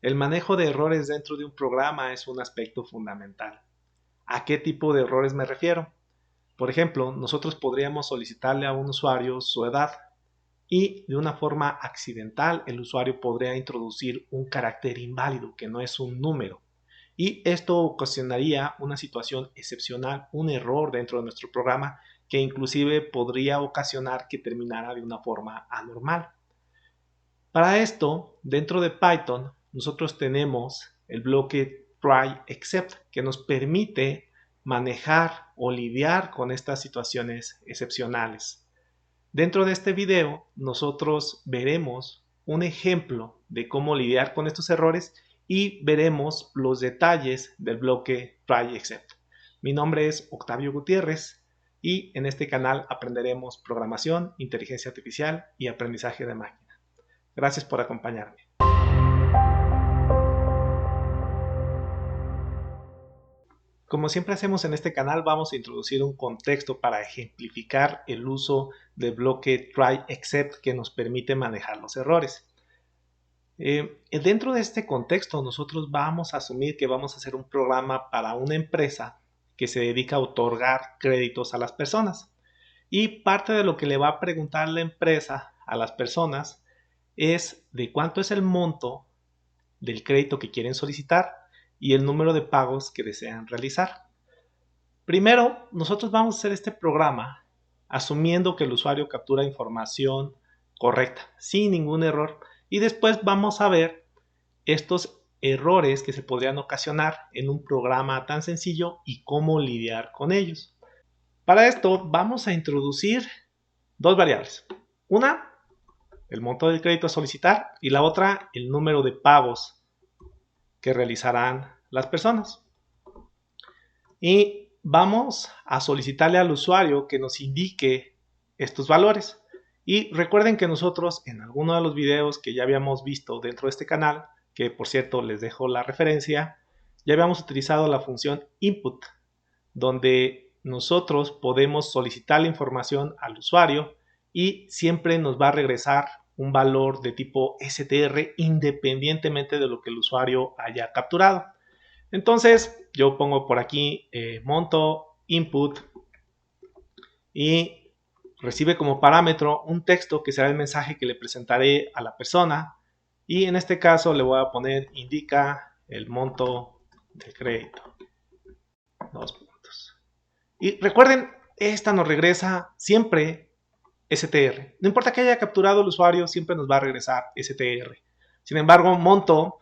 El manejo de errores dentro de un programa es un aspecto fundamental. ¿A qué tipo de errores me refiero? Por ejemplo, nosotros podríamos solicitarle a un usuario su edad y de una forma accidental el usuario podría introducir un carácter inválido que no es un número. Y esto ocasionaría una situación excepcional, un error dentro de nuestro programa que inclusive podría ocasionar que terminara de una forma anormal. Para esto, dentro de Python, nosotros tenemos el bloque try except que nos permite manejar o lidiar con estas situaciones excepcionales. Dentro de este video, nosotros veremos un ejemplo de cómo lidiar con estos errores y veremos los detalles del bloque try except. Mi nombre es Octavio Gutiérrez y en este canal aprenderemos programación, inteligencia artificial y aprendizaje de máquina. Gracias por acompañarme. Como siempre hacemos en este canal, vamos a introducir un contexto para ejemplificar el uso del bloque try except que nos permite manejar los errores. Dentro de este contexto, nosotros vamos a asumir que vamos a hacer un programa para una empresa que se dedica a otorgar créditos a las personas. Y parte de lo que le va a preguntar la empresa a las personas es de cuánto es el monto del crédito que quieren solicitar y el número de pagos que desean realizar. Primero, nosotros vamos a hacer este programa asumiendo que el usuario captura información correcta, sin ningún error, y después vamos a ver estos errores que se podrían ocasionar en un programa tan sencillo y cómo lidiar con ellos. Para esto vamos a introducir dos variables. Una, el monto del crédito a solicitar, y la otra, el número de pagos que realizarán las personas. Y vamos a solicitarle al usuario que nos indique estos valores. Y recuerden que nosotros en alguno de los videos que ya habíamos visto dentro de este canal, que por cierto les dejo la referencia, ya habíamos utilizado la función input, donde nosotros podemos solicitar la información al usuario y siempre nos va a regresar un valor de tipo str independientemente de lo que el usuario haya capturado. Entonces yo pongo por aquí monto input y recibe como parámetro un texto que será el mensaje que le presentaré a la persona, y en este caso le voy a poner indica el monto del crédito. Dos puntos. Y recuerden, esta nos regresa siempre str. No importa que haya capturado el usuario, siempre nos va a regresar str. Sin embargo, monto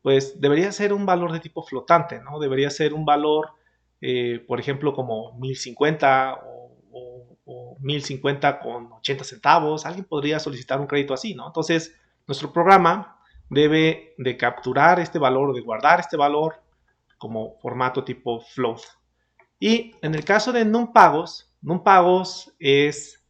pues debería ser un valor de tipo flotante, ¿no? Debería ser un valor, por ejemplo, como 1050 o 1050 con 80 centavos. Alguien podría solicitar un crédito así, ¿no? Entonces, nuestro programa debe de capturar este valor, de guardar este valor como formato tipo float. Y en el caso de numpagos es,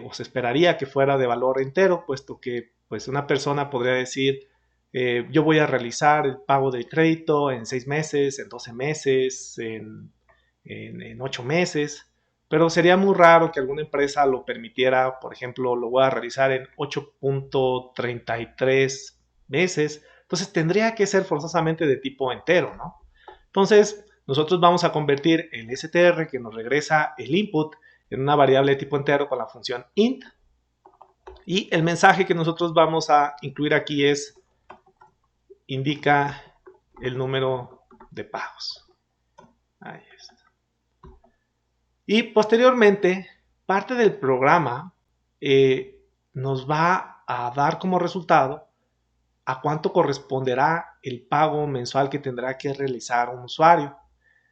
o se esperaría que fuera de valor entero, puesto que pues una persona podría decir, yo voy a realizar el pago del crédito en 6 meses, en 12 meses, en 8 meses, pero sería muy raro que alguna empresa lo permitiera. Por ejemplo, lo voy a realizar en 8.33 meses, entonces tendría que ser forzosamente de tipo entero, ¿no? Entonces, nosotros vamos a convertir el str que nos regresa el input en una variable de tipo entero con la función int, y el mensaje que nosotros vamos a incluir aquí es indica el número de pagos. Ahí está. Y posteriormente, parte del programa nos va a dar como resultado a cuánto corresponderá el pago mensual que tendrá que realizar un usuario.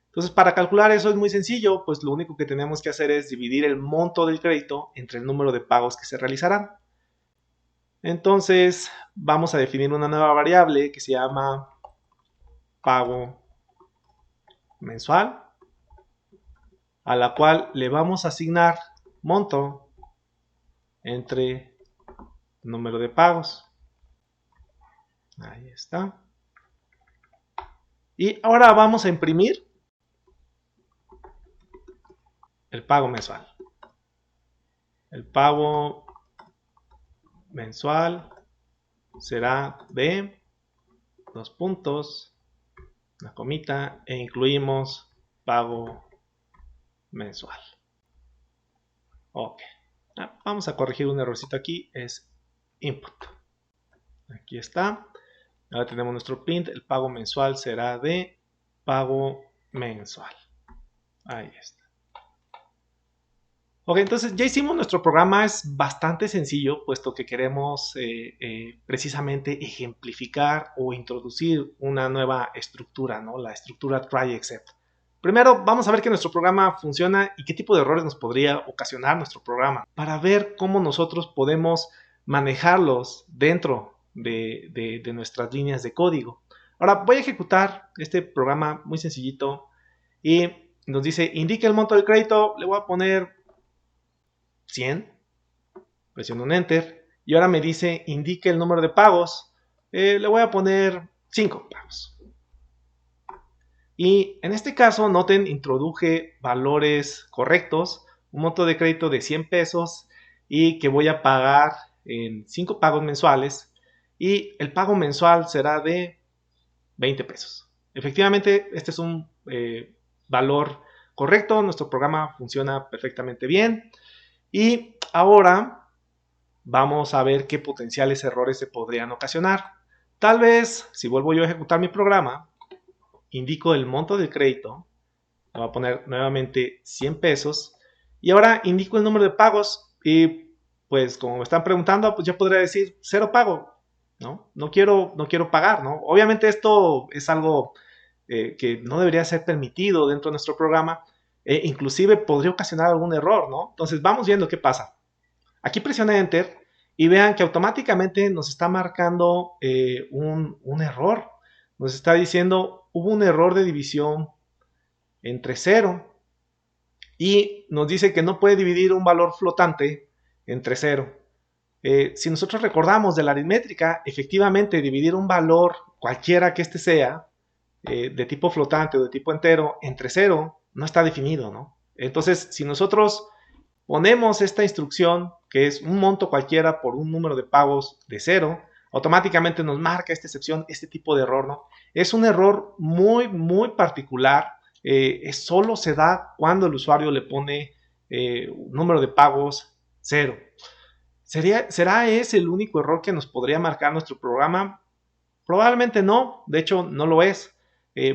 Entonces, para calcular eso es muy sencillo, pues lo único que tenemos que hacer es dividir el monto del crédito entre el número de pagos que se realizarán. Entonces, vamos a definir una nueva variable que se llama pago mensual, a la cual le vamos a asignar monto entre número de pagos. Ahí está. Y ahora vamos a imprimir el pago mensual. El pago mensual será de dos puntos, una comita, e incluimos pago mensual. Ok. Vamos a corregir un errorcito aquí, es input. Aquí está. Ahora tenemos nuestro print, el pago mensual será de pago mensual. Ahí está. Ok, entonces ya hicimos nuestro programa, es bastante sencillo, puesto que queremos precisamente ejemplificar o introducir una nueva estructura, ¿no? La estructura try except. Primero vamos a ver que nuestro programa funciona y qué tipo de errores nos podría ocasionar nuestro programa, para ver cómo nosotros podemos manejarlos dentro de nuestras líneas de código. Ahora voy a ejecutar este programa muy sencillito y nos dice indique el monto del crédito, le voy a poner 100, presiono un enter y ahora me dice indique el número de pagos, le voy a poner 5 pagos. Y en este caso, noten, introduje valores correctos, un monto de crédito de 100 pesos y que voy a pagar en 5 pagos mensuales y el pago mensual será de 20 pesos. Efectivamente, este es un valor correcto, nuestro programa funciona perfectamente bien. Y ahora vamos a ver qué potenciales errores se podrían ocasionar. Tal vez, si vuelvo yo a ejecutar mi programa, indico el monto del crédito, le voy a poner nuevamente 100 pesos, y ahora indico el número de pagos, y pues como me están preguntando, pues yo podría decir 0 pago, ¿no? No quiero pagar, ¿no? Obviamente esto es algo que no debería ser permitido dentro de nuestro programa, inclusive podría ocasionar algún error, ¿no? Entonces vamos viendo qué pasa. Aquí presiona Enter y vean que automáticamente nos está marcando un error. Nos está diciendo hubo un error de división entre 0 y nos dice que no puede dividir un valor flotante entre 0. Si nosotros recordamos de la aritmética, efectivamente dividir un valor cualquiera que este sea, de tipo flotante o de tipo entero, entre 0 no está definido, ¿no? Entonces, si nosotros ponemos esta instrucción, que es un monto cualquiera por un número de pagos de 0, automáticamente nos marca esta excepción, este tipo de error, ¿no? Es un error muy particular, solo se da cuando el usuario le pone un número de pagos 0. ¿Será ese el único error que nos podría marcar nuestro programa? Probablemente no, de hecho no lo es.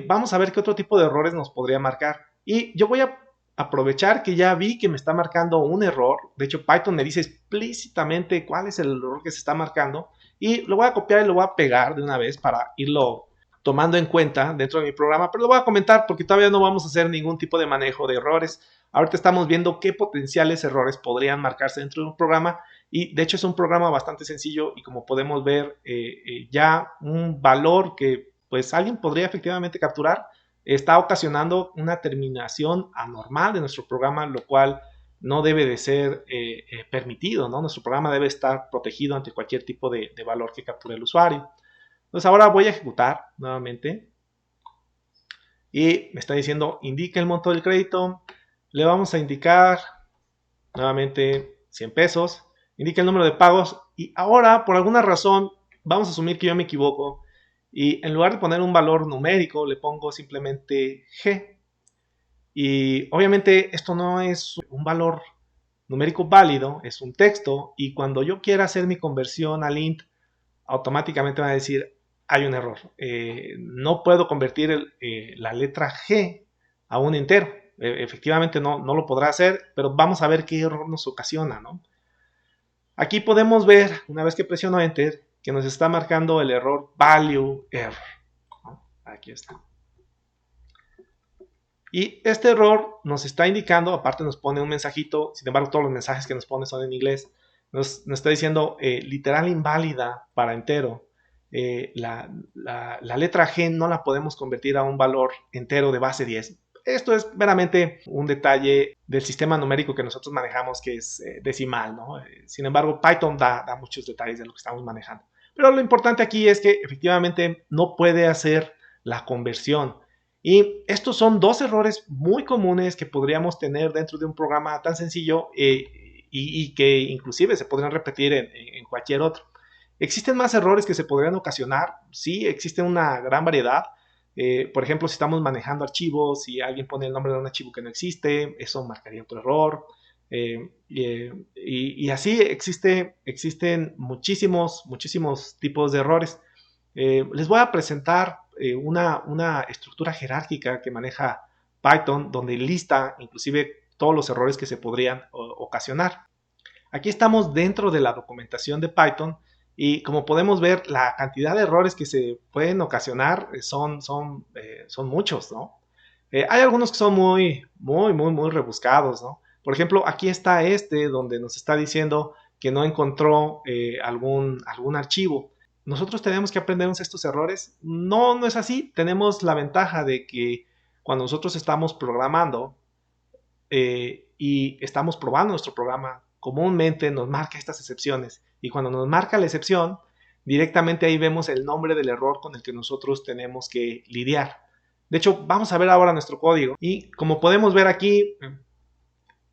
Vamos a ver qué otro tipo de errores nos podría marcar. Y yo voy a aprovechar que ya vi que me está marcando un error. De hecho, Python me dice explícitamente cuál es el error que se está marcando. Y lo voy a copiar y lo voy a pegar de una vez para irlo tomando en cuenta dentro de mi programa. Pero lo voy a comentar porque todavía no vamos a hacer ningún tipo de manejo de errores. Ahorita estamos viendo qué potenciales errores podrían marcarse dentro de un programa. Y de hecho es un programa bastante sencillo y como podemos ver ya un valor que pues alguien podría efectivamente capturar está ocasionando una terminación anormal de nuestro programa, lo cual no debe de ser permitido, ¿no? Nuestro programa debe estar protegido ante cualquier tipo de valor que capture el usuario. Entonces ahora voy a ejecutar nuevamente y me está diciendo indique el monto del crédito, le vamos a indicar nuevamente 100 pesos, indica el número de pagos y ahora por alguna razón vamos a asumir que yo me equivoco y en lugar de poner un valor numérico le pongo simplemente G y obviamente esto no es un valor numérico válido, es un texto y cuando yo quiera hacer mi conversión al int automáticamente va a decir hay un error, no puedo convertir la letra G a un entero. Efectivamente no lo podrá hacer, pero vamos a ver qué error nos ocasiona, ¿no? Aquí podemos ver, una vez que presiono Enter, que nos está marcando el error value error, ¿no? Aquí está. Y este error nos está indicando, aparte nos pone un mensajito, sin embargo todos los mensajes que nos pone son en inglés, nos está diciendo literal inválida para entero. La letra G no la podemos convertir a un valor entero de base 10. Esto es meramente un detalle del sistema numérico que nosotros manejamos, que es decimal, ¿no? Sin embargo, Python da muchos detalles de lo que estamos manejando. Pero lo importante aquí es que efectivamente no puede hacer la conversión. Y estos son dos errores muy comunes que podríamos tener dentro de un programa tan sencillo y que inclusive se podrían repetir en cualquier otro. ¿Existen más errores que se podrían ocasionar? Sí, existe una gran variedad. Por ejemplo, si estamos manejando archivos, si alguien pone el nombre de un archivo que no existe, eso marcaría otro error. Y así existen muchísimos tipos de errores. Les voy a presentar una estructura jerárquica que maneja Python, donde lista inclusive todos los errores que se podrían ocasionar. Aquí estamos dentro de la documentación de Python y como podemos ver, la cantidad de errores que se pueden ocasionar son muchos, ¿no? Hay algunos que son muy rebuscados, ¿no? Por ejemplo, aquí está donde nos está diciendo que no encontró algún archivo. ¿Nosotros tenemos que aprendernos estos errores? No, no es así. Tenemos la ventaja de que cuando nosotros estamos programando y estamos probando nuestro programa, comúnmente nos marca estas excepciones. Y cuando nos marca la excepción, directamente ahí vemos el nombre del error con el que nosotros tenemos que lidiar. De hecho, vamos a ver ahora nuestro código. Y como podemos ver aquí,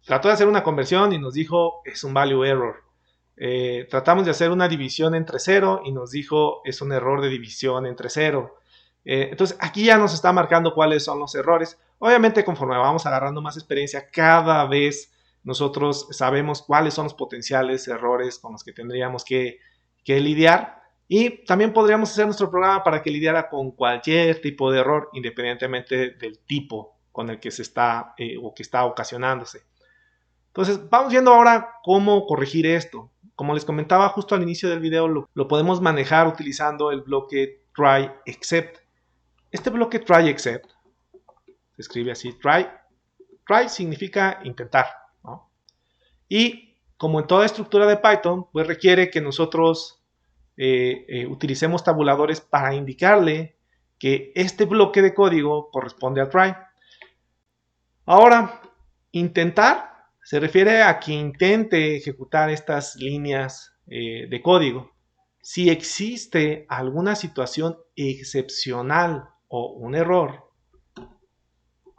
trató de hacer una conversión y nos dijo es un value error. Tratamos de hacer una división entre 0 y nos dijo es un error de división entre 0. Entonces aquí ya nos está marcando cuáles son los errores. Obviamente conforme vamos agarrando más experiencia, cada vez nosotros sabemos cuáles son los potenciales errores con los que tendríamos que lidiar. Y también podríamos hacer nuestro programa para que lidiara con cualquier tipo de error, independientemente del tipo con el que se está o que está ocasionándose. Entonces, vamos viendo ahora cómo corregir esto. Como les comentaba justo al inicio del video, lo podemos manejar utilizando el bloque try except. Este bloque try except se escribe así, try significa intentar, ¿no? Y como en toda estructura de Python, pues requiere que nosotros utilicemos tabuladores para indicarle que este bloque de código corresponde a try. Ahora, intentar se refiere a que intente ejecutar estas líneas de código. Si existe alguna situación excepcional o un error,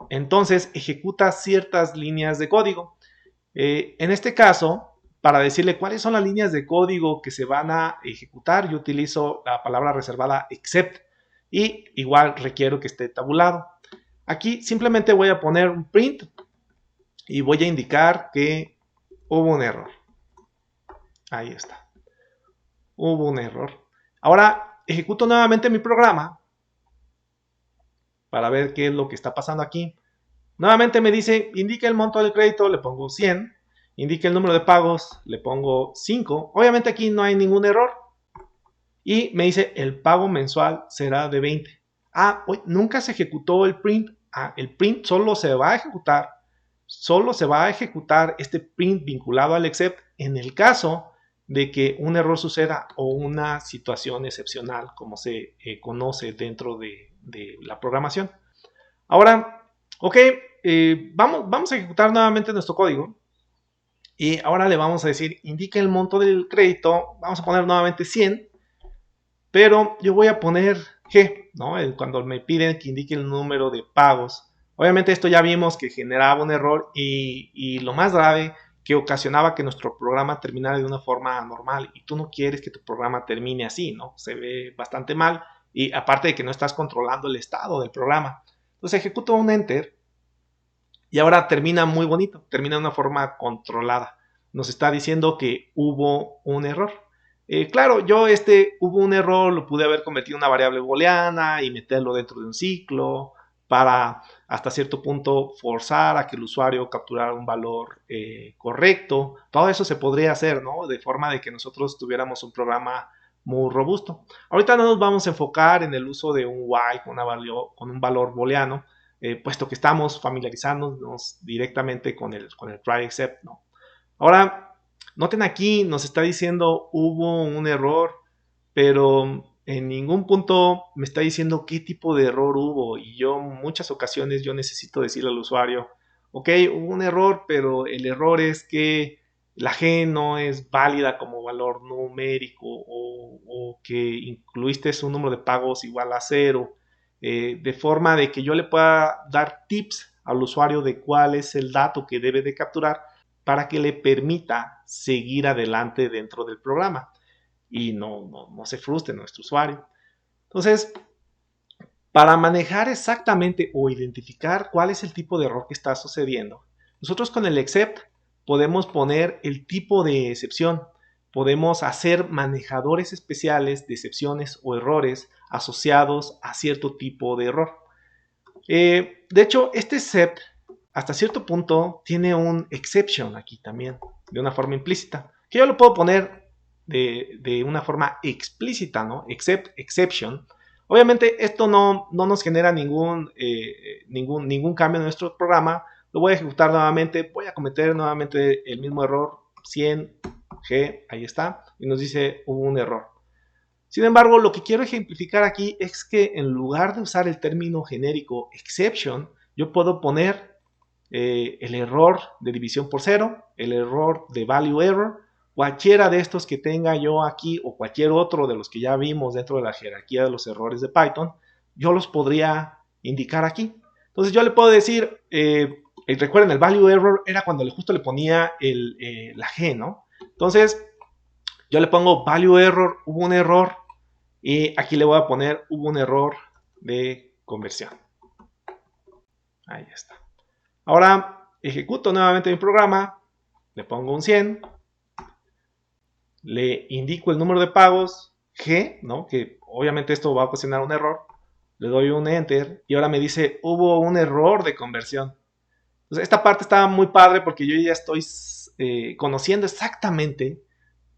entonces ejecuta ciertas líneas de código. En este caso, para decirle cuáles son las líneas de código que se van a ejecutar, yo utilizo la palabra reservada except y igual requiero que esté tabulado. Aquí simplemente voy a poner un print y voy a indicar que hubo un error. Ahí está. Hubo un error. Ahora ejecuto nuevamente mi programa para ver qué es lo que está pasando aquí. Nuevamente me dice, indique el monto del crédito, le pongo 100. Indique el número de pagos, le pongo 5. Obviamente aquí no hay ningún error. Y me dice, el pago mensual será de 20. Nunca se ejecutó el print. El print solo se va a ejecutar este print vinculado al except en el caso de que un error suceda o una situación excepcional, como se conoce dentro de la programación. Ahora, ok, vamos a ejecutar nuevamente nuestro código. Y ahora le vamos a decir, indique el monto del crédito. Vamos a poner nuevamente 100. Pero yo voy a poner G, ¿no? Cuando me piden que indique el número de pagos. Obviamente esto ya vimos que generaba un error y lo más grave, que ocasionaba que nuestro programa terminara de una forma anormal. Y tú no quieres que tu programa termine así, ¿no? Se ve bastante mal. Y aparte de que no estás controlando el estado del programa. Entonces ejecuto un Enter. Y ahora termina muy bonito. Termina de una forma controlada. Nos está diciendo que hubo un error. Claro, yo hubo un error, lo pude haber convertido en una variable booleana y meterlo dentro de un ciclo para hasta cierto punto forzar a que el usuario capturara un valor correcto. Todo eso se podría hacer, ¿no? De forma de que nosotros tuviéramos un programa muy robusto. Ahorita no nos vamos a enfocar en el uso de un while con un valor booleano, puesto que estamos familiarizándonos directamente con el try except, ¿no? Ahora, noten aquí, nos está diciendo hubo un error, pero en ningún punto me está diciendo qué tipo de error hubo. Y yo en muchas ocasiones yo necesito decirle al usuario, ok, hubo un error, pero el error es que la G no es válida como valor numérico o que incluiste un número de pagos igual a 0. De forma de que yo le pueda dar tips al usuario de cuál es el dato que debe de capturar para que le permita seguir adelante dentro del programa. y no se frustre nuestro usuario. Entonces, para manejar exactamente o identificar cuál es el tipo de error que está sucediendo, nosotros con el except podemos poner el tipo de excepción. Podemos hacer manejadores especiales de excepciones o errores asociados a cierto tipo de error. De hecho, este except hasta cierto punto tiene un exception aquí también, de una forma implícita, que yo lo puedo poner de una forma explícita, ¿no? Except exception. Obviamente esto no nos genera ningún cambio en nuestro programa. Lo voy a ejecutar nuevamente, voy a cometer nuevamente el mismo error, 100G, ahí está, y nos dice hubo un error. Sin embargo, lo que quiero ejemplificar aquí es que en lugar de usar el término genérico exception, yo puedo poner el error de división por cero, el error de value error, cualquiera de estos que tenga yo aquí o cualquier otro de los que ya vimos dentro de la jerarquía de los errores de Python, yo los podría indicar aquí. Entonces yo le puedo decir, recuerden, el value error era cuando justo le ponía la G, ¿no? Entonces yo le pongo value error, hubo un error, y aquí le voy a poner hubo un error de conversión. Ahí está. Ahora ejecuto nuevamente mi programa, le pongo un 100, le indico el número de pagos, G, ¿no? Que obviamente esto va a ocasionar un error, le doy un enter y ahora me dice hubo un error de conversión. Entonces esta parte está muy padre porque yo ya estoy conociendo exactamente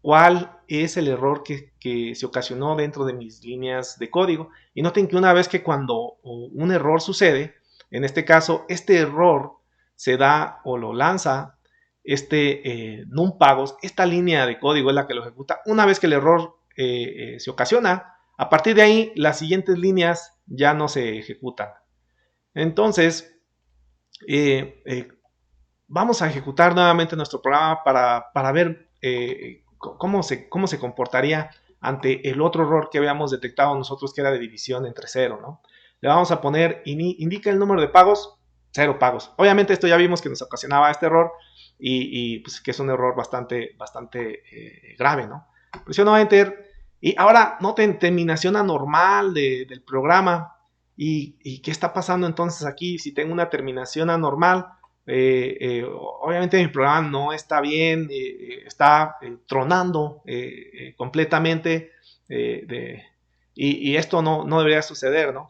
cuál es el error que se ocasionó dentro de mis líneas de código. Y noten que una vez que cuando un error sucede, en este caso, este error se da o lo lanza numpagos, esta línea de código es la que lo ejecuta. Una vez que el error se ocasiona, a partir de ahí las siguientes líneas ya no se ejecutan. Entonces, vamos a ejecutar nuevamente nuestro programa para ver cómo se comportaría ante el otro error que habíamos detectado nosotros, que era de división entre cero, ¿no? Le vamos a poner, indica el número de pagos, 0 pagos. Obviamente esto ya vimos que nos ocasionaba este error y pues que es un error bastante grave, ¿no? Presiono Enter y ahora noten terminación anormal del programa. ¿Y qué está pasando entonces aquí? Si tengo una terminación anormal, obviamente mi programa no está bien, está tronando completamente y esto no debería suceder, ¿no?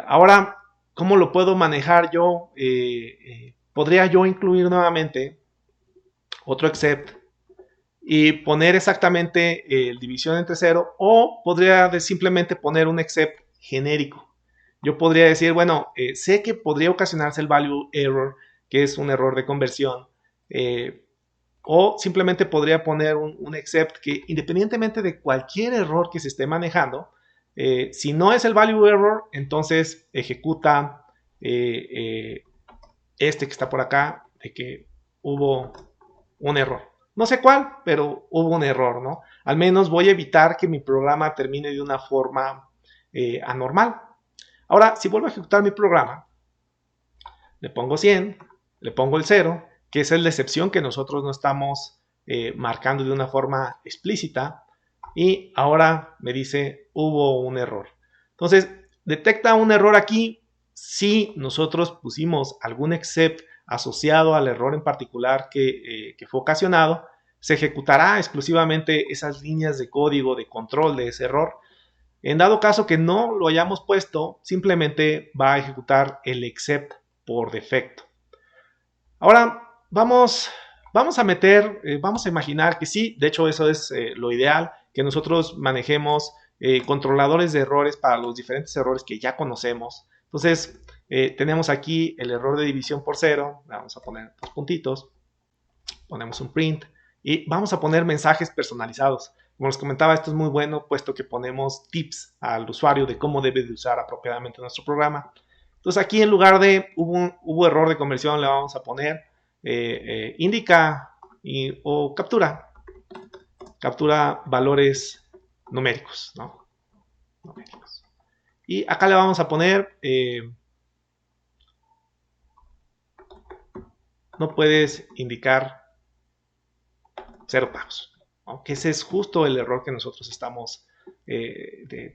Ahora, ¿cómo lo puedo manejar yo? Podría yo incluir nuevamente otro except y poner exactamente división entre cero, o podría simplemente poner un except genérico. Yo podría decir, bueno, sé que podría ocasionarse el value error, que es un error de conversión, o simplemente podría poner un except que independientemente de cualquier error que se esté manejando, si no es el value error, entonces ejecuta este que está por acá, de que hubo un error. No sé cuál, pero hubo un error, ¿no? Al menos voy a evitar que mi programa termine de una forma anormal. Ahora, si vuelvo a ejecutar mi programa, le pongo 100, le pongo el 0, que es la excepción que nosotros no estamos marcando de una forma explícita, y ahora me dice hubo un error. Entonces, detecta un error aquí si nosotros pusimos algún except asociado al error en particular que fue ocasionado. Se ejecutará exclusivamente esas líneas de código de control de ese error. En dado caso que no lo hayamos puesto, simplemente va a ejecutar el except por defecto. Ahora vamos a imaginar que sí, de hecho eso es lo ideal, que nosotros manejemos controladores de errores para los diferentes errores que ya conocemos. Entonces tenemos aquí el error de división por cero, vamos a poner dos puntitos, ponemos un print y vamos a poner mensajes personalizados. Como les comentaba, esto es muy bueno puesto que ponemos tips al usuario de cómo debe de usar apropiadamente nuestro programa. Entonces aquí en lugar de hubo error de conversión, le vamos a poner indica o captura valores numéricos, ¿no? Numéricos. Y acá le vamos a poner no puedes indicar 0 pagos. ¿no? Que ese es justo el error que nosotros estamos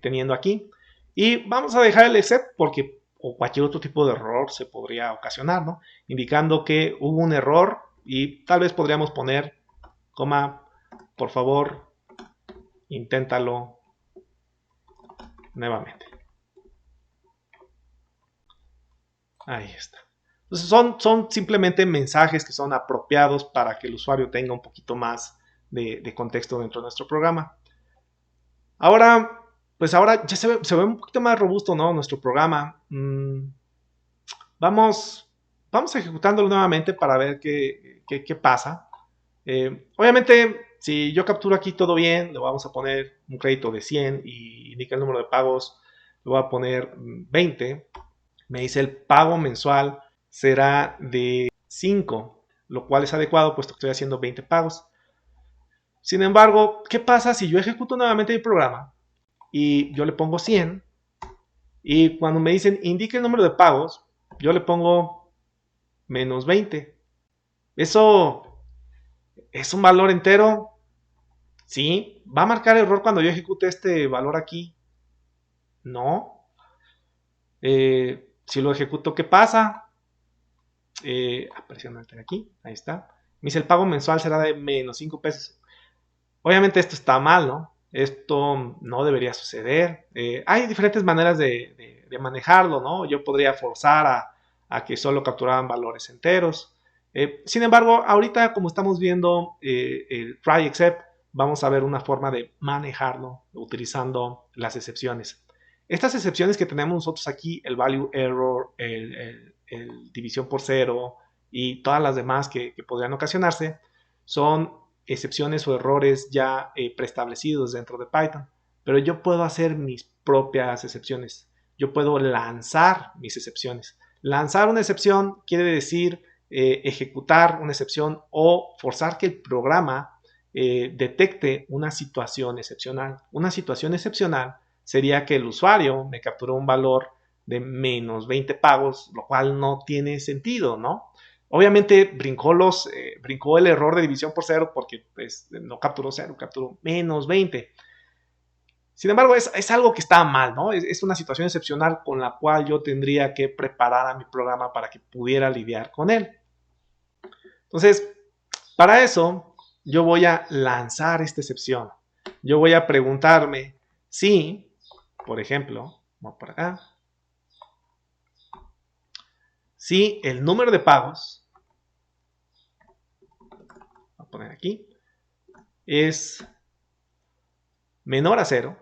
teniendo aquí. Y vamos a dejar el except porque o cualquier otro tipo de error se podría ocasionar, ¿no? Indicando que hubo un error y tal vez podríamos poner, coma, por favor, inténtalo nuevamente. Ahí está. Entonces son simplemente mensajes que son apropiados para que el usuario tenga un poquito más de contexto dentro de nuestro programa. Ahora, pues ahora ya se ve un poquito más robusto, ¿no? Nuestro programa. Vamos ejecutándolo nuevamente para ver qué pasa. Obviamente, si yo capturo aquí todo bien, le vamos a poner un crédito de 100 y indica el número de pagos, le voy a poner 20. Me dice el pago mensual será de 5, lo cual es adecuado puesto que estoy haciendo 20 pagos. Sin embargo, ¿qué pasa si yo ejecuto nuevamente mi programa y yo le pongo 100 y cuando me dicen indique el número de pagos, yo le pongo menos 20? ¿Eso es un valor entero? Sí. ¿Va a marcar error cuando yo ejecute este valor aquí? No. Si lo ejecuto, ¿qué pasa? Presiono aquí, ahí está. Me dice el pago mensual será de menos 5 pesos. Obviamente esto está mal, ¿no? Esto no debería suceder. Hay diferentes maneras de manejarlo, ¿no? Yo podría forzar a que solo capturaran valores enteros. Sin embargo, ahorita como estamos viendo el try except, vamos a ver una forma de manejarlo utilizando las excepciones. Estas excepciones que tenemos nosotros aquí, el value error, el división por cero y todas las demás que podrían ocasionarse, son excepciones o errores ya preestablecidos dentro de Python. Pero yo puedo hacer mis propias excepciones. Yo puedo lanzar mis excepciones. Lanzar una excepción quiere decir ejecutar una excepción o forzar que el programa detecte una situación excepcional. Una situación excepcional sería que el usuario me capturó un valor de menos 20 pagos, lo cual no tiene sentido, ¿no? Obviamente brincó el error de división por cero porque pues, no capturó 0, capturó menos 20. Sin embargo, es algo que está mal, ¿no? Es una situación excepcional con la cual yo tendría que preparar a mi programa para que pudiera lidiar con él. Entonces, para eso, yo voy a lanzar esta excepción. Yo voy a preguntarme si, por ejemplo, vamos por acá, si el número de pagos, voy a poner aquí, es menor a 0,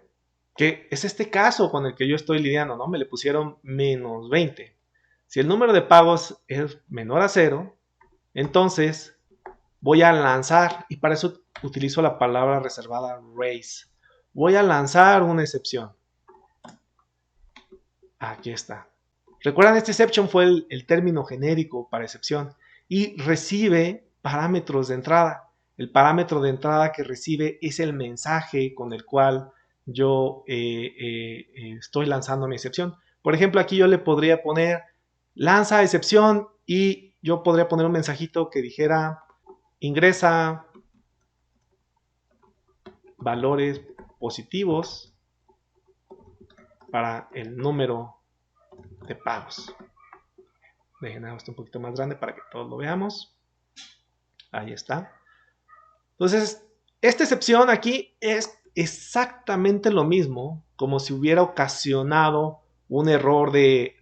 que es este caso con el que yo estoy lidiando, ¿no? Me le pusieron menos 20. Si el número de pagos es menor a 0, entonces voy a lanzar, y para eso utilizo la palabra reservada raise. Voy a lanzar una excepción. Aquí está. Recuerdan, este exception fue el término genérico para excepción y recibe parámetros de entrada. El parámetro de entrada que recibe es el mensaje con el cual yo estoy lanzando mi excepción. Por ejemplo, aquí yo le podría poner lanza excepción y yo podría poner un mensajito que dijera ingresa valores positivos para el número de pagos. Dejen esto un poquito más grande para que todos lo veamos. Ahí está. Entonces, esta excepción aquí es exactamente lo mismo como si hubiera ocasionado un error de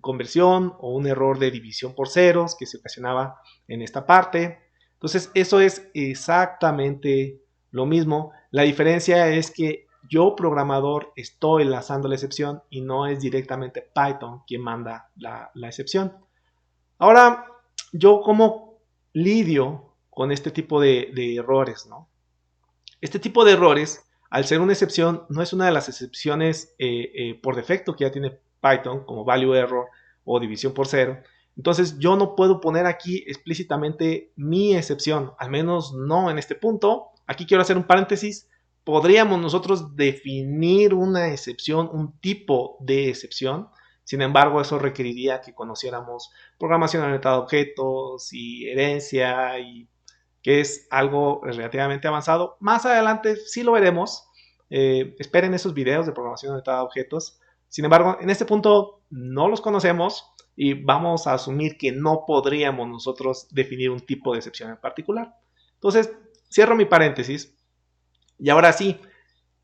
conversión o un error de división por ceros que se ocasionaba en esta parte. Entonces, eso es exactamente lo mismo. La diferencia es que yo, programador, estoy lanzando la excepción y no es directamente Python quien manda la excepción. Ahora, yo como lidio con este tipo de errores, ¿no? Este tipo de errores, al ser una excepción, no es una de las excepciones por defecto que ya tiene Python, como value error o división por cero. Entonces, yo no puedo poner aquí explícitamente mi excepción, al menos no en este punto. Aquí quiero hacer un paréntesis. Podríamos nosotros definir una excepción, un tipo de excepción. Sin embargo, eso requeriría que conociéramos programación orientada a objetos y herencia y que es algo relativamente avanzado. Más adelante sí lo veremos. Esperen esos videos de programación orientada a objetos. Sin embargo, en este punto no los conocemos y vamos a asumir que no podríamos nosotros definir un tipo de excepción en particular. Entonces, cierro mi paréntesis. Y ahora sí,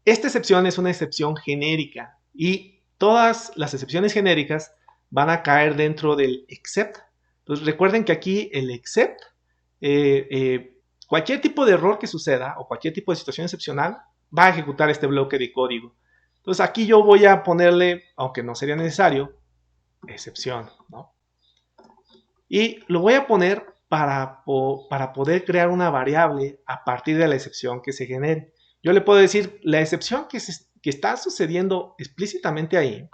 esta excepción es una excepción genérica y todas las excepciones genéricas van a caer dentro del except. Entonces recuerden que aquí el except, cualquier tipo de error que suceda o cualquier tipo de situación excepcional va a ejecutar este bloque de código. Entonces aquí yo voy a ponerle, aunque no sería necesario, excepción, ¿no? Y lo voy a poner para poder crear una variable a partir de la excepción que se genere. Yo le puedo decir la excepción que está sucediendo explícitamente ahí,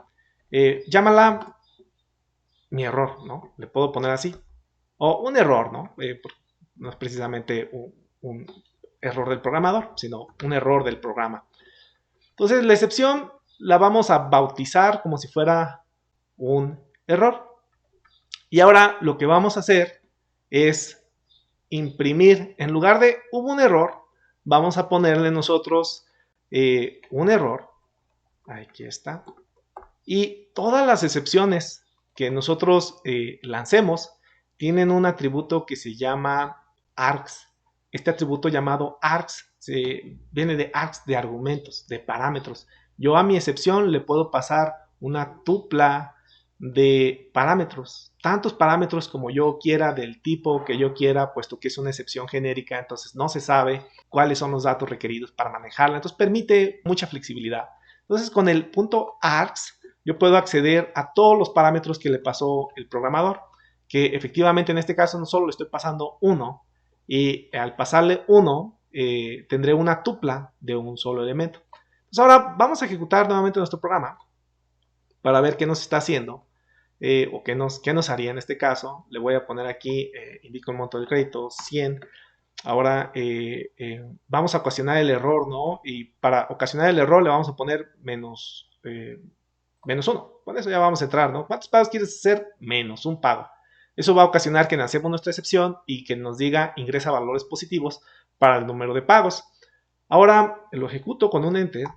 llámala mi error, ¿no? Le puedo poner así. O un error, ¿no? No es precisamente un error del programador, sino un error del programa. Entonces la excepción la vamos a bautizar como si fuera un error. Y ahora lo que vamos a hacer es imprimir, en lugar de hubo un error, vamos a ponerle nosotros un error. Aquí está. Y todas las excepciones que nosotros lancemos tienen un atributo que se llama args. Este atributo llamado args viene de args, de argumentos, de parámetros. Yo a mi excepción le puedo pasar una tupla de parámetros, tantos parámetros como yo quiera, del tipo que yo quiera, puesto que es una excepción genérica, entonces no se sabe cuáles son los datos requeridos para manejarla, entonces permite mucha flexibilidad. Entonces con el punto args yo puedo acceder a todos los parámetros que le pasó el programador, que efectivamente en este caso no solo le estoy pasando uno, y al pasarle uno tendré una tupla de un solo elemento. Entonces ahora vamos a ejecutar nuevamente nuestro programa para ver qué nos está haciendo. O qué nos haría en este caso. Le voy a poner aquí, indico el monto del crédito, 100. Ahora vamos a ocasionar el error, ¿no? Y para ocasionar el error le vamos a poner menos 1. Con eso ya vamos a entrar, ¿no? ¿Cuántos pagos quieres hacer? Menos un pago. Eso va a ocasionar que lancemos nuestra excepción y que nos diga ingresa valores positivos para el número de pagos. Ahora lo ejecuto con un enter.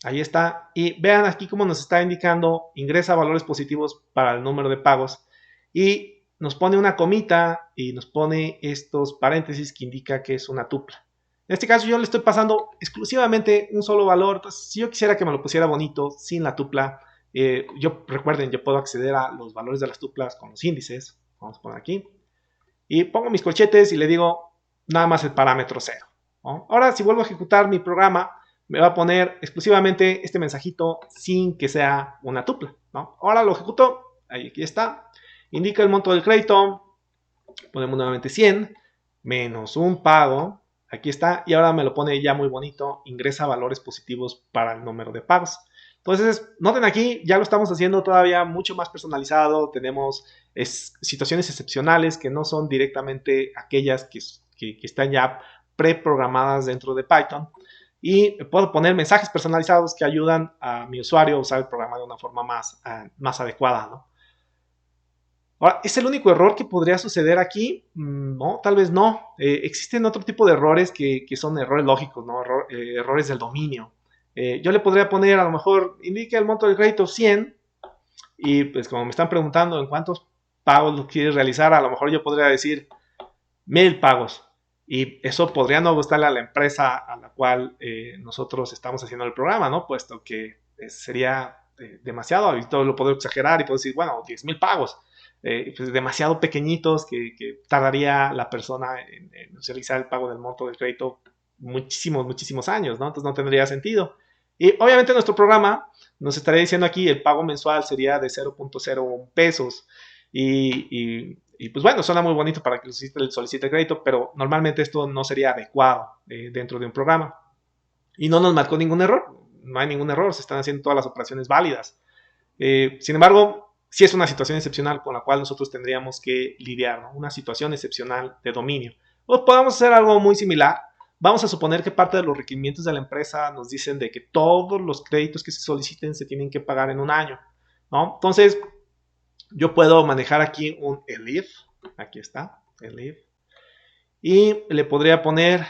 Ahí está. Y vean aquí cómo nos está indicando ingresa valores positivos para el número de pagos. Y nos pone una comita y nos pone estos paréntesis que indica que es una tupla. En este caso yo le estoy pasando exclusivamente un solo valor. Entonces, si yo quisiera que me lo pusiera bonito sin la tupla, recuerden, yo puedo acceder a los valores de las tuplas con los índices. Vamos a poner aquí. Y pongo mis corchetes y le digo nada más el parámetro 0. ¿no? Ahora, si vuelvo a ejecutar mi programa, me va a poner exclusivamente este mensajito sin que sea una tupla. ¿no? Ahora lo ejecuto. Ahí, aquí está. Indica el monto del crédito. Ponemos nuevamente 100 menos un pago. Aquí está. Y ahora me lo pone ya muy bonito. Ingresa valores positivos para el número de pagos. Entonces, noten aquí, ya lo estamos haciendo todavía mucho más personalizado. Tenemos situaciones excepcionales que no son directamente aquellas que están ya preprogramadas dentro de Python. Y puedo poner mensajes personalizados que ayudan a mi usuario a usar el programa de una forma más adecuada, ¿no? Ahora, ¿es el único error que podría suceder aquí? No, tal vez no. Existen otro tipo de errores que son errores lógicos, ¿no? Errores del dominio. Yo le podría poner, a lo mejor, indique el monto del crédito 100 y pues como me están preguntando en cuántos pagos lo quieres realizar, a lo mejor yo podría decir 1000 pagos. Y eso podría no gustarle a la empresa a la cual nosotros estamos haciendo el programa, ¿no? Puesto que sería demasiado, y todo lo puedo exagerar y puedo decir, bueno, 10,000 pagos. Pues demasiado pequeñitos que tardaría la persona en realizar el pago del monto del crédito muchísimos años, ¿no? Entonces no tendría sentido. Y obviamente nuestro programa nos estaría diciendo aquí el pago mensual sería de 0.01 pesos. Y pues bueno, suena muy bonito para que solicite el crédito, pero normalmente esto no sería adecuado dentro de un programa. Y no nos marcó ningún error, no hay ningún error, se están haciendo todas las operaciones válidas. Sin embargo, sí es una situación excepcional con la cual nosotros tendríamos que lidiar, ¿no? Una situación excepcional de dominio. O podemos hacer algo muy similar. Vamos a suponer que parte de los requerimientos de la empresa nos dicen de que todos los créditos que se soliciten se tienen que pagar en un año, ¿no? Entonces, yo puedo manejar aquí un elif, aquí está, elif, y le podría poner,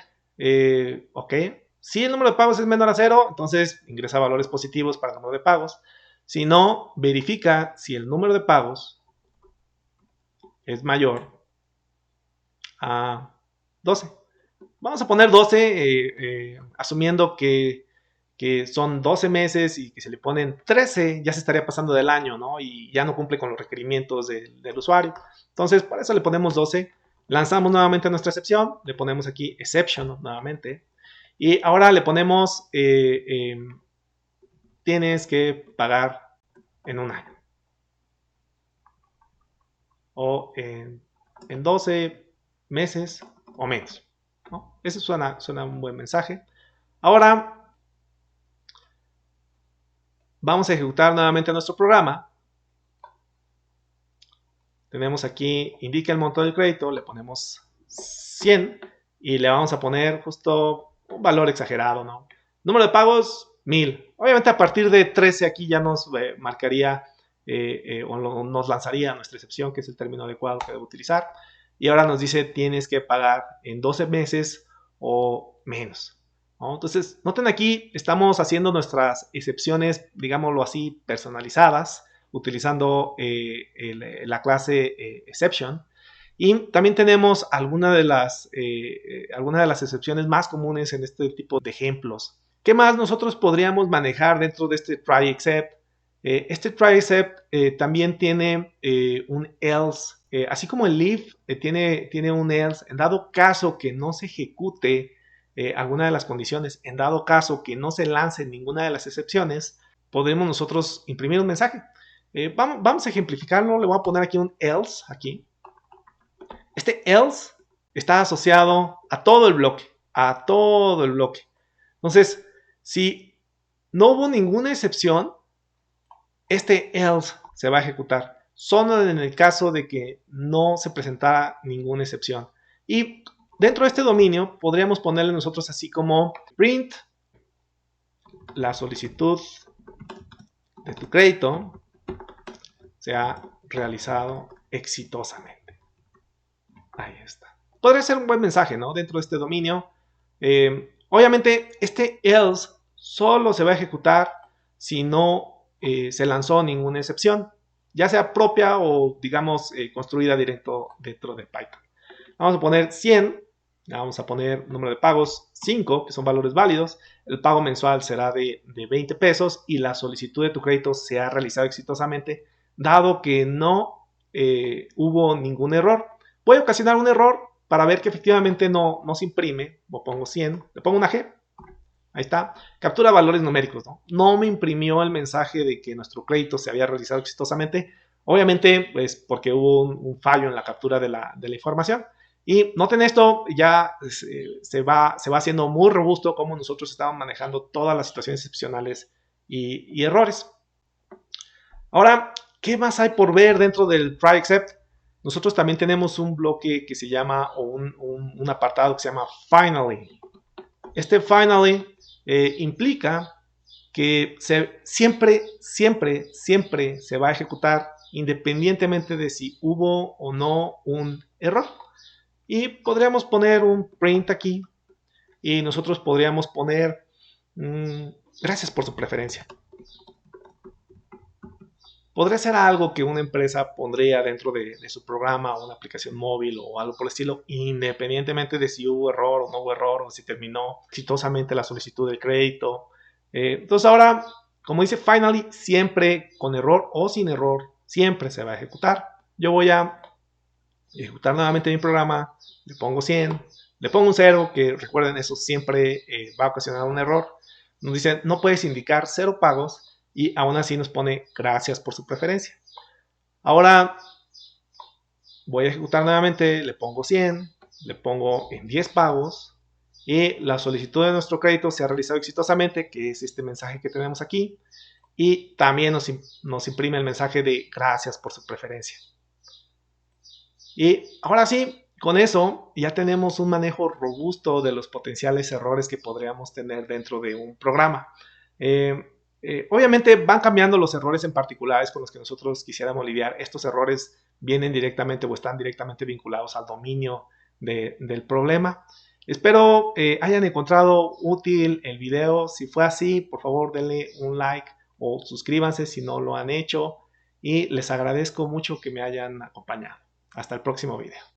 ok, si el número de pagos es menor a 0, entonces ingresa valores positivos para el número de pagos. Si no, verifica si el número de pagos es mayor a 12. Vamos a poner 12, asumiendo que son 12 meses y que se le ponen 13, ya se estaría pasando del año, ¿no? Y ya no cumple con los requerimientos del usuario. Entonces, por eso le ponemos 12. Lanzamos nuevamente nuestra excepción, le ponemos aquí exception nuevamente. Y ahora le ponemos, tienes que pagar en un año. O en 12 meses o menos, ¿no? Eso suena un buen mensaje. Ahora vamos a ejecutar nuevamente nuestro programa. Tenemos aquí, indica el monto del crédito, le ponemos 100 y le vamos a poner justo un valor exagerado, ¿no? Número de pagos, 1000. Obviamente a partir de 13 aquí ya nos marcaría o nos lanzaría nuestra excepción, que es el término adecuado que debo utilizar. Y ahora nos dice tienes que pagar en 12 meses o menos, ¿no? Entonces, noten aquí, estamos haciendo nuestras excepciones, digámoslo así, personalizadas, utilizando la clase exception. Y también tenemos algunas de las excepciones más comunes en este tipo de ejemplos. ¿Qué más nosotros podríamos manejar dentro de este try except? Este try except también tiene un else. Así como el if tiene un else, en dado caso que no se ejecute alguna de las condiciones, en dado caso que no se lance ninguna de las excepciones, podremos nosotros imprimir un mensaje. Vamos a ejemplificarlo, le voy a poner aquí un else, aquí. Este else está asociado a todo el bloque, Entonces, si no hubo ninguna excepción, este else se va a ejecutar, solo en el caso de que no se presentara ninguna excepción. Y dentro de este dominio podríamos ponerle nosotros así como print la solicitud de tu crédito se ha realizado exitosamente. Ahí está. Podría ser un buen mensaje, ¿no? Dentro de este dominio. Obviamente, este else solo se va a ejecutar si no se lanzó ninguna excepción, ya sea propia o, digamos, construida directo dentro de Python. Vamos a poner 100. Vamos a poner número de pagos 5, que son valores válidos. El pago mensual será de 20 pesos y la solicitud de tu crédito se ha realizado exitosamente, dado que no hubo ningún error. Puede ocasionar un error para ver que efectivamente no se imprime. Lo pongo 100, le pongo una G. Ahí está. Captura valores numéricos, ¿no? No me imprimió el mensaje de que nuestro crédito se había realizado exitosamente. Obviamente, pues porque hubo un fallo en la captura de la información. Y noten esto, ya se va haciendo muy robusto como nosotros estamos manejando todas las situaciones excepcionales y errores. Ahora, ¿qué más hay por ver dentro del try except? Nosotros también tenemos un bloque que se llama, o un apartado que se llama finally. Este finally implica que siempre se va a ejecutar independientemente de si hubo o no un error. Y podríamos poner un print aquí y nosotros podríamos poner gracias por su preferencia. Podría ser algo que una empresa pondría dentro de su programa o una aplicación móvil o algo por el estilo, independientemente de si hubo error o no hubo error o si terminó exitosamente la solicitud del crédito. Entonces ahora, como dice finally, siempre con error o sin error, siempre se va a ejecutar. Yo voy a ejecutar nuevamente mi programa, le pongo 100, le pongo un 0, que recuerden, eso siempre va a ocasionar un error. Nos dice, no puedes indicar 0 pagos, y aún así nos pone gracias por su preferencia. Ahora voy a ejecutar nuevamente, le pongo 100, le pongo en 10 pagos, y la solicitud de nuestro crédito se ha realizado exitosamente, que es este mensaje que tenemos aquí, y también nos imprime el mensaje de gracias por su preferencia. Y ahora sí, con eso ya tenemos un manejo robusto de los potenciales errores que podríamos tener dentro de un programa. Obviamente van cambiando los errores en particulares con los que nosotros quisiéramos lidiar. Estos errores vienen directamente o están directamente vinculados al dominio del problema. Espero hayan encontrado útil el video. Si fue así, por favor denle un like o suscríbanse si no lo han hecho. Y les agradezco mucho que me hayan acompañado. Hasta el próximo video.